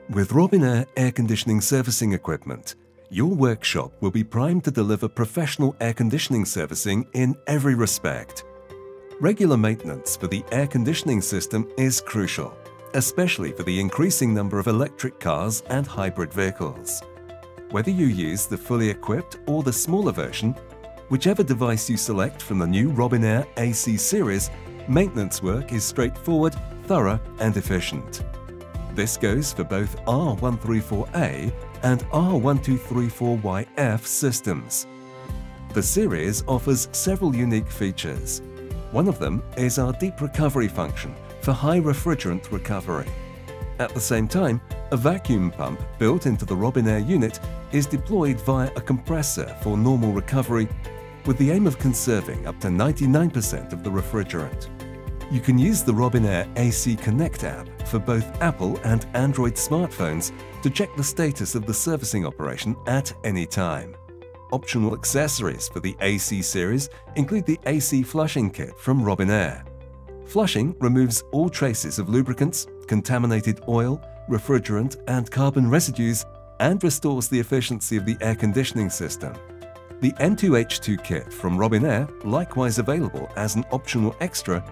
With Robinair air conditioning servicing equipment, your workshop will be primed to deliver professional air conditioning servicing in every respect. Regular maintenance for the air conditioning system is crucial, especially for the increasing number of electric cars and hybrid vehicles. Whether you use the fully equipped or the smaller version, whichever device you select from the new Robinair AC series, maintenance work is straightforward, thorough and efficient. This goes for both R134A and R1234YF systems. The series offers several unique features. One of them is our deep recovery function for high refrigerant recovery. At the same time, a vacuum pump built into the Robinair unit is deployed via a compressor for normal recovery, with the aim of conserving up to 99% of the refrigerant. You can use the Robinair AC Connect app for both Apple and Android smartphones to check the status of the servicing operation at any time. Optional accessories for the AC series include the AC flushing kit from Robinair. Flushing removes all traces of lubricants, contaminated oil, refrigerant and carbon residues and restores the efficiency of the air conditioning system. The N2H2 kit from Robinair, likewise available as an optional extra,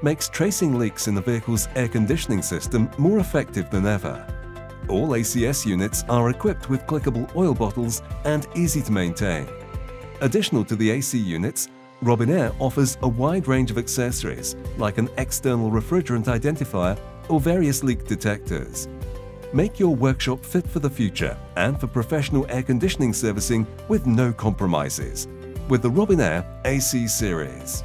makes tracing leaks in the vehicle's air conditioning system more effective than ever. All ACS units are equipped with clickable oil bottles and easy to maintain. Additional to the AC units, Robinair offers a wide range of accessories like an external refrigerant identifier or various leak detectors. Make your workshop fit for the future and for professional air conditioning servicing with no compromises with the Robinair AC series.